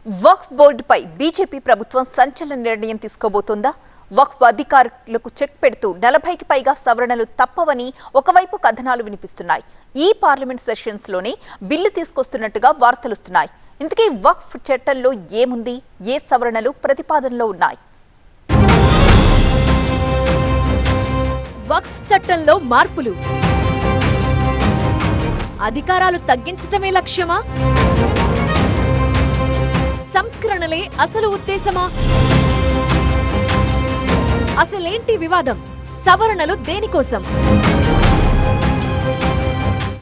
వక్ఫ్ బోర్డుపై బీజేపీ ప్రభుత్వం సంచలన నిర్ణయం తీసుకోబోతోందా? వక్ఫ్ అధికారులకు చెక్ పెడుతూ 40కి పైగా సవరణలు తప్పవని ఒకవైపు కథనాలు వినిపిస్తున్నాయి. ఈ పార్లమెంట్ సెషన్స్ లోనే బిల్లు తీసుకొస్తున్నట్టుగా వార్తలుస్తున్నాయి. ఇంతకీ వక్ఫ్ చట్టంలో ఏముంది? ఏ సవరణలు ప్రతిపాదనలో ఉన్నాయి? వక్ఫ్ చట్టంలో మార్పులు, అధికారాలు తగ్గించటమే లక్ష్యమా? సంస్కరణలే అసలు ఉద్దేశమా? అసలేంటి వివాదం? సవరణలు దేనికోసం?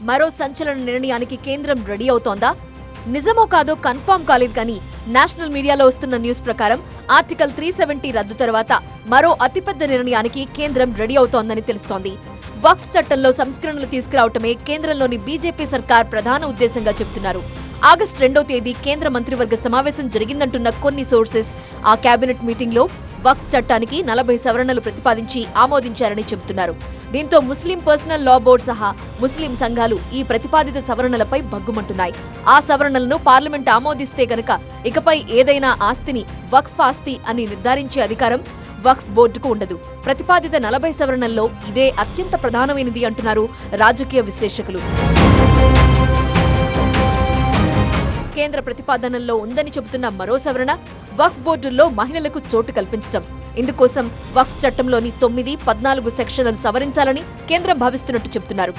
మరో సంచలన నిర్ణయానికి కేంద్రం రెడీ అవుతోందా? నిజమో కాదో కన్ఫర్మ్ కాలేదు కానీ నేషనల్ మీడియాలో వస్తున్న న్యూస్ ప్రకారం ఆర్టికల్ 370 రద్దు తర్వాత మరో అతిపెద్ద నిర్ణయానికి కేంద్రం రెడీ అవుతోందని తెలుస్తోంది. వక్ఫ్ చట్టంలో సంస్కరణలు తీసుకురావటమే కేంద్రంలోని బీజేపీ సర్కార్ ప్రధాన ఉద్దేశంగా చెబుతున్నారు. ఆగస్టు 2వ తేదీ కేంద్ర మంత్రివర్గ సమావేశం జరిగిందంటున్న కొన్ని సోర్సెస్ ఆ కేబినెట్ మీటింగ్ లో వక్ఫ్ చట్టానికి 40 సవరణలు ప్రతిపాదించి ఆమోదించారని చెబుతున్నారు. దీంతో ముస్లిం పర్సనల్ లా బోర్డు సహా ముస్లిం సంఘాలు ఈ ప్రతిపాదిత సవరణలపై భగ్గుమంటున్నాయి. ఆ సవరణలను పార్లమెంట్ ఆమోదిస్తే గనక ఇకపై ఏదైనా ఆస్తిని వక్ఫ్ ఆస్తి అని నిర్ధారించే అధికారం వక్ఫ్ బోర్డుకు ఉండదు. ప్రతిపాదిత 40 సవరణల్లో ఇదే అత్యంత ప్రధానమైనది అంటున్నారు రాజకీయ విశ్లేషకులు. కేంద్ర ప్రతిపాదనల్లో ఉందని చెబుతున్న మరో సవరణ వక్ఫ్ బోర్డుల్లో మహిళలకు చోటు కల్పించడం. ఇందుకోసం వక్ఫ్ చట్టంలోని 9, 14 సెక్షన్లను సవరించాలని కేంద్రం భావిస్తున్నట్టు చెబుతున్నారు.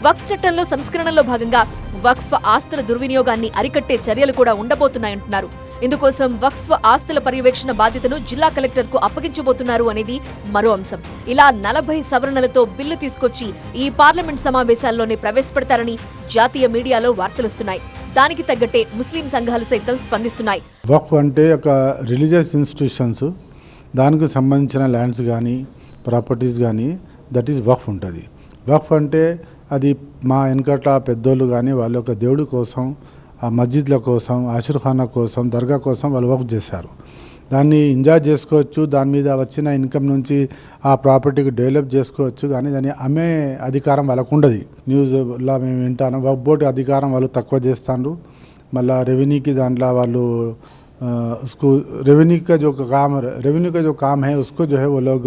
వక్ఫ్ చట్టంలో సంస్కరణలో భాగంగా వక్ఫ్ ఆస్తుల దుర్వినియోగాన్ని అరికట్టే చర్యలు కూడా ఉండబోతున్నాయంటున్నారు. ఇందుకోసం వక్ఫ్ ఆస్తుల పర్యవేక్షణ బాధ్యతను జిల్లా కలెక్టర్కు అప్పగించబోతున్నారు అనేది మరో అంశం. ఇలా 40 సవరణలతో బిల్లు తీసుకొచ్చి ఈ పార్లమెంట్ సమావేశాల్లోనే ప్రవేశపెడతారని జాతీయ మీడియాలో వార్తలొస్తున్నాయి. దానికి తగ్గట్టే ముస్లిం సంఘాలు సైతం స్పందిస్తున్నాయి. వక్ఫ్ అంటే ఒక రిలీజియస్ ఇన్స్టిట్యూషన్స్, దానికి సంబంధించిన ల్యాండ్స్ కానీ ప్రాపర్టీస్ కానీ దట్ ఈస్ వక్ఫ్ ఉంటుంది. వక్ఫ్ అంటే అది మా వెనకట్ల పెద్దోళ్ళు కానీ వాళ్ళ యొక్క దేవుడి కోసం, ఆ మస్జిద్ల కోసం, ఆషిర్ఖానా కోసం, దర్గా కోసం వాళ్ళు వక్ఫ్ చేశారు. దాన్ని ఎంజాయ్ చేసుకోవచ్చు, దాని మీద వచ్చిన ఇన్కమ్ నుంచి ఆ ప్రాపర్టీకి డెవలప్ చేసుకోవచ్చు. కానీ దాన్ని అమ్మే అధికారం వాళ్ళకు ఉండదు. న్యూస్లో మేము వింటాను వక్ఫ్ బోర్డు అధికారం వాళ్ళు తక్కువ చేస్తారు. మళ్ళీ రెవెన్యూకి దాంట్లో వాళ్ళు उसको रेवेन्यू का जो काम है उसको जो है वो लोग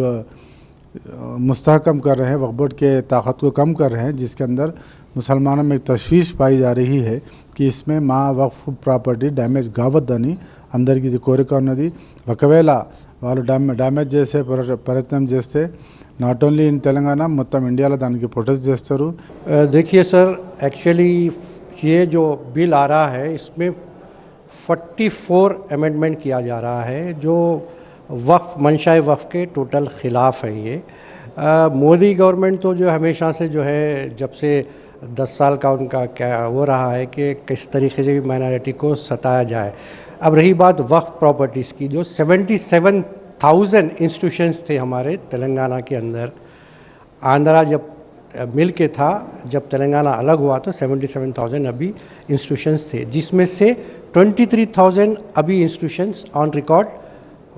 मुस्तहकम कर रहे हैं, वक्फ बोर्ड के ताकत को कम कर रहे हैं, जिसके अंदर मुसलमानों में एक तशवीश पाई जा रही है कि इसमें మా వక్ఫ్ ప్రాపర్టీ డ్యామేజ్ కావద్దని అందరికీ కోరిక ఉన్నది. ఒకవేళ వాళ్ళు డ్యామేజ్ చేసే ప్రయత్నం చేస్తే నాట్ ఓన్లీ ఇన్ తెలంగాణ మొత్తం ఇండియాలో దానికి ప్రొటెస్ట్ చేస్తారు. देखिए सर, एक्चुअली ये जो बिल आ रहा है इसमें 44 अमेंडमेंट किया जा रहा है जो वक्फ मंशाए वक्फ के टोटल ख़िलाफ़ है. ये मोदी गवर्नमेंट तो जो हमेशा से जो है जब से 10 साल का उनका क्या हो रहा है कि किस तरीके से माइनॉरिटी को सताया जाए. अब रही बात वक्फ प्रॉपर्टीज़ की, जो 77,000 इंस्टीट्यूशंस थे हमारे तेलंगाना के अंदर. आंध्रा जब मिल के था, जब तेलंगाना अलग हुआ तो 77,000 अभी इंस्टीट्यूशंस थे, जिसमें से 23,000 अभी institutions on record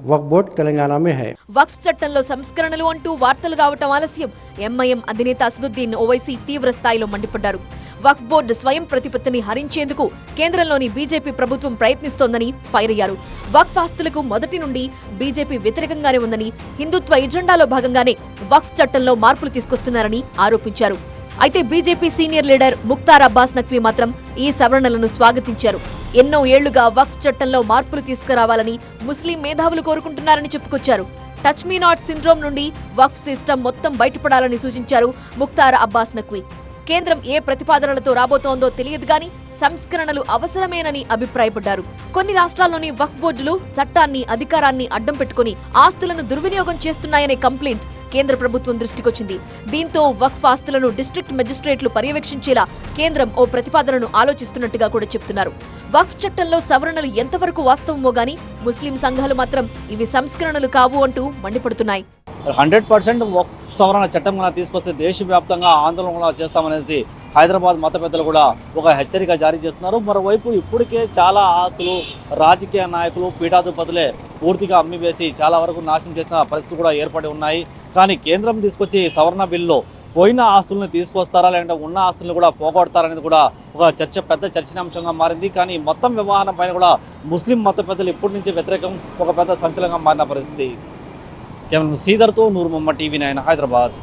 Waqf board Telangana में है. వక్ఫ్ చట్టంలో సంస్కరణలు అంటూ వార్తలు రావటం ఆలస్యం. ఎంఐఎం అధినేత అసదుద్దీన్ ఓవైసీ తీవ్ర స్థాయిలో మండిపడ్డారు. వక్ఫ్ బోర్డు స్వయం ప్రతిపత్తిని హరించేందుకు కేంద్రంలోని బీజేపీ ప్రభుత్వం ప్రయత్నిస్తోందని ఫైర్ అయ్యారు. వక్ఫ్ ఆస్తులకు మొదటి నుండి బీజేపీ వ్యతిరేకంగానే ఉందని, హిందుత్వ ఎజెండాలో భాగంగానే వక్ఫ్ చట్టంలో మార్పులు తీసుకొస్తున్నారని ఆరోపించారు. అయితే BJP senior leader Mukhtar Abbas Naqvi మాత్రం ఈ సవరణలను స్వాగతించారు. ఎన్నో ఏళ్లుగా వక్ఫ్ చట్టంలో మార్పులు తీసుకురావాలని ముస్లిం మేధావులు కోరుకుంటున్నారని చెప్పుకొచ్చారు. టచ్ మీ నాట్ సిండ్రోమ్ నుండి వక్ఫ్ సిస్టమ్ మొత్తం బయటపడాలని సూచించారు ముఖ్తార్ అబ్బాస్ నఖ్వీ. కేంద్రం ఏ ప్రతిపాదనలతో రాబోతోందో తెలియదు గాని సంస్కరణలు అవసరమేనని అభిప్రాయపడ్డారు. కొన్ని రాష్ట్రాల్లోని వక్ఫ్ బోర్డులు చట్టాన్ని, అధికారాన్ని అడ్డం పెట్టుకుని ఆస్తులను దుర్వినియోగం చేస్తున్నాయనే కంప్లైంట్ కేంద్ర ప్రభుత్వం దృష్టికొచ్చింది. దీంతో వక్ఫ్ ఆస్తులను డిస్ట్రిక్ట్ మెజిస్ట్రేట్లు పర్యవేక్షించేలా కేంద్రం ఓ ప్రతిపాదనను ఆలోచిస్తున్నట్టుగా కూడా చెప్తున్నారు. వక్ఫ్ చట్టంలో సవరణలు ఎంతవరకు వాస్తవమో గాని ముస్లిం సంఘాలు మాత్రం ఇవి సంస్కరణలు కావు అంటూ మండిపడుతున్నాయి. 100% వక్ఫ్ సవరణ చట్టం కన్నా తీసుకొస్తే దేశవ్యాప్తంగా ఆందోళన చేస్తామనేసి హైదరాబాద్ మత పెద్దలు కూడా ఒక హెచ్చరిక జారీ చేస్తున్నారు. మరోవైపు ఇప్పటికే చాలా ఆస్తులు రాజకీయ నాయకులు, పీఠాధిపతులే పూర్తిగా అమ్మివేసి చాలా వరకు నాశనం చేసిన పరిస్థితులు కూడా ఏర్పడి ఉన్నాయి. కానీ కేంద్రం తీసుకొచ్చి సవరణ బిల్లులో పోయిన ఆస్తులను తీసుకొస్తారా లేదంటే ఉన్న ఆస్తులను కూడా పోగొడతారనేది కూడా ఒక పెద్ద చర్చనీయాంశంగా మారింది. కానీ మొత్తం వ్యవహారం పైన కూడా ముస్లిం మత పెద్దలు ఇప్పటి నుంచి వ్యతిరేకం ఒక పెద్ద సంచలనంగా మారిన పరిస్థితి. కేవలం శ్రీధర్తో నూరు మొహమ్మద్, TV9 హైదరాబాద్.